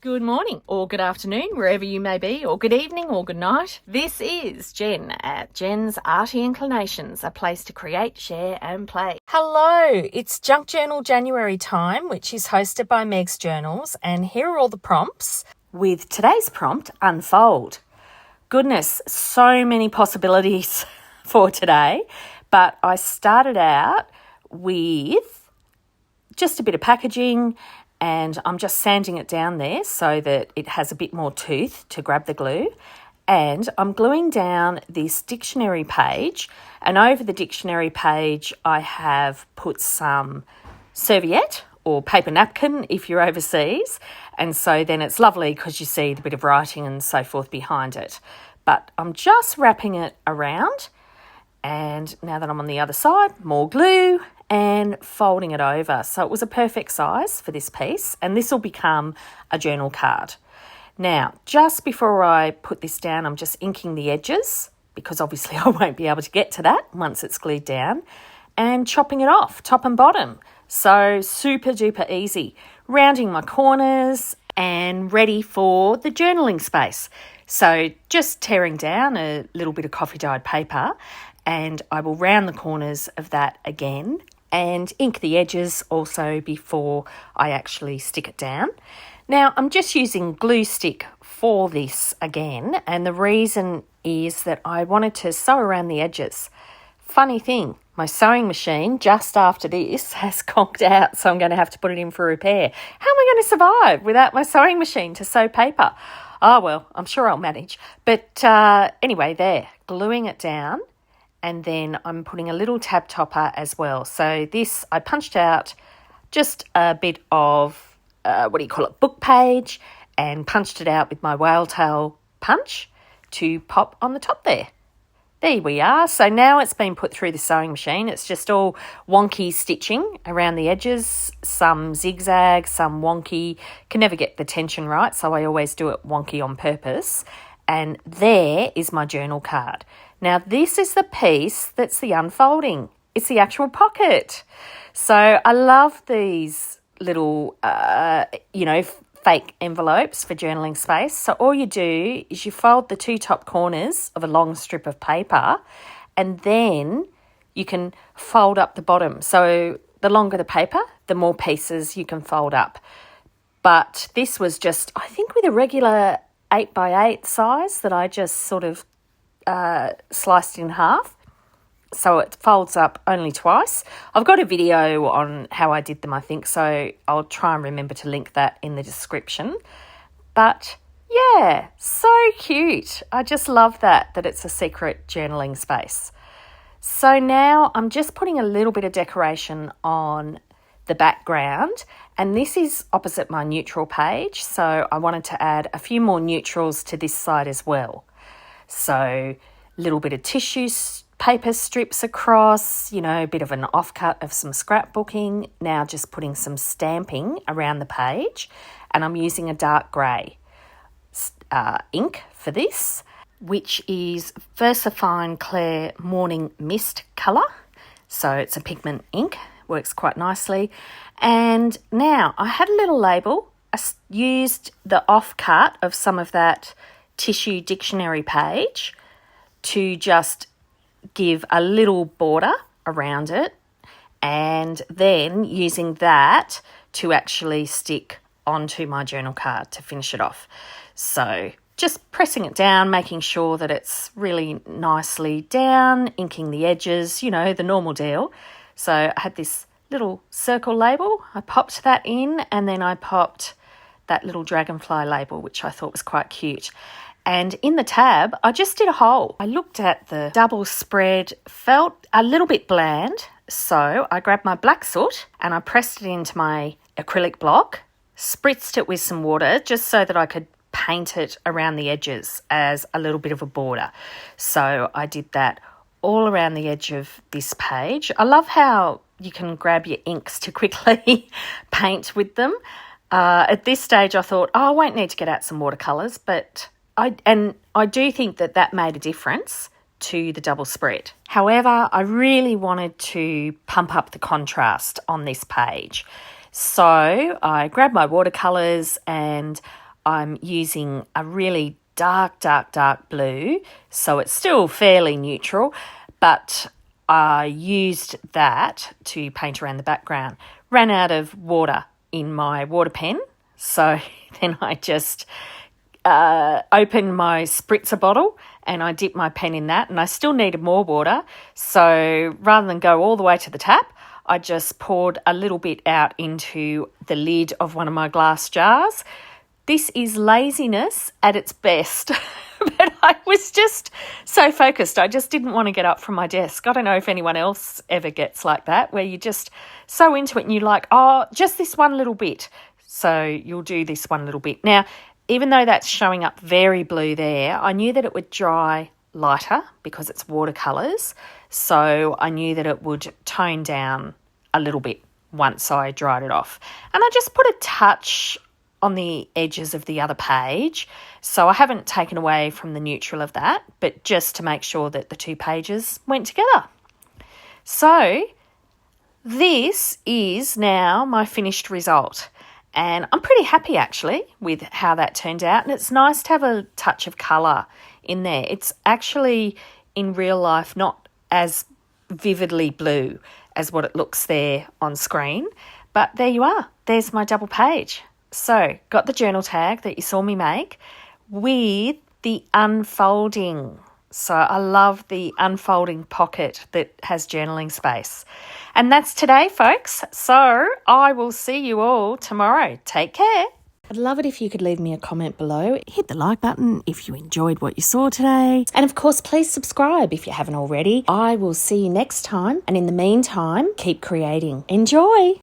Good morning or good afternoon, wherever you may be, or good evening or good night. This is Jen at Jen's Arty Inclinations, a place to create, share and play. Hello, it's Junk Journal January time, which is hosted by Meg's Journals, and here are all the prompts. With today's prompt, unfold. Goodness, so many possibilities for today, but I started out with just a bit of packaging and I'm just sanding it down there so that it has a bit more tooth to grab the glue. And I'm gluing down this dictionary page, and over the dictionary page I have put some serviette or paper napkin if you're overseas, and so then it's lovely because you see the bit of writing and so forth behind it. But I'm just wrapping it around, and now that I'm on the other side, more glue and folding it over. So it was a perfect size for this piece, and this will become a journal card. Now, just before I put this down, I'm just inking the edges because obviously I won't be able to get to that once it's glued down, and chopping it off top and bottom. So super duper easy. Rounding my corners and ready for the journaling space. So just tearing down a little bit of coffee dyed paper, and I will round the corners of that again and ink the edges also before I actually stick it down. Now, I'm just using glue stick for this again, and the reason is that I wanted to sew around the edges. Funny thing, my sewing machine just after this has conked out, so I'm going to have to put it in for repair. How am I going to survive without my sewing machine to sew paper? Oh, well, I'm sure I'll manage. But anyway, there, gluing it down. And then I'm putting a little tab topper as well. So this, I punched out just a bit of, book page, and punched it out with my whale tail punch to pop on the top there. There we are. So now it's been put through the sewing machine. It's just all wonky stitching around the edges, some zigzag, some wonky. Can never get the tension right, so I always do it wonky on purpose. And there is my journal card. Now, this is the piece that's the unfolding. It's the actual pocket. So I love these little, fake envelopes for journaling space. So all you do is you fold the two top corners of a long strip of paper, and then you can fold up the bottom. So the longer the paper, the more pieces you can fold up. But this was just, I think, with a regular 8x8 size that I just sort of sliced in half, so it folds up only twice. I've got a video on how I did them, I think, so I'll try and remember to link that in the description. But yeah, so cute. I just love that it's a secret journaling space. So now I'm just putting a little bit of decoration on the background, and this is opposite my neutral page, so I wanted to add a few more neutrals to this side as well. So a little bit of tissue paper strips across, a bit of an offcut of some scrapbooking. Now just putting some stamping around the page, and I'm using a dark grey ink for this, which is VersaFine Clair Morning Mist colour. So it's a pigment ink, works quite nicely. And now I had a little label. I used the offcut of some of that tissue dictionary page to just give a little border around it, and then using that to actually stick onto my journal card to finish it off. So just pressing it down, making sure that it's really nicely down, inking the edges, the normal deal. So I had this little circle label, I popped that in, and then I popped that little dragonfly label, which I thought was quite cute. And in the tab, I just did a hole. I looked at the double spread, felt a little bit bland, so I grabbed my black soot and I pressed it into my acrylic block, spritzed it with some water just so that I could paint it around the edges as a little bit of a border. So I did that all around the edge of this page. I love how you can grab your inks to quickly paint with them. At this stage, I thought, I won't need to get out some watercolours, but I do think that made a difference to the double spread. However, I really wanted to pump up the contrast on this page. So I grabbed my watercolours and I'm using a really dark blue, so it's still fairly neutral, but I used that to paint around the background. Ran out of water in my water pen, so then I just opened my spritzer bottle and I dipped my pen in that, and I still needed more water. So rather than go all the way to the tap, I just poured a little bit out into the lid of one of my glass jars. This is laziness at its best, but I was just so focused. I just didn't want to get up from my desk. I don't know if anyone else ever gets like that, where you're just so into it and you're like, oh, just this one little bit. So you'll do this one little bit. Now, even though that's showing up very blue there, I knew that it would dry lighter because it's watercolours. So I knew that it would tone down a little bit once I dried it off. And I just put a touch on the edges of the other page. So I haven't taken away from the neutral of that, but just to make sure that the two pages went together. So this is now my finished result. And I'm pretty happy actually with how that turned out. And it's nice to have a touch of colour in there. It's actually in real life not as vividly blue as what it looks there on screen. But there you are. There's my double page. So got the journal tag that you saw me make with the unfolding. So I love the unfolding pocket that has journaling space. And that's today, folks. So I will see you all tomorrow. Take care. I'd love it if you could leave me a comment below. Hit the like button if you enjoyed what you saw today. And of course, please subscribe if you haven't already. I will see you next time. And in the meantime, keep creating. Enjoy.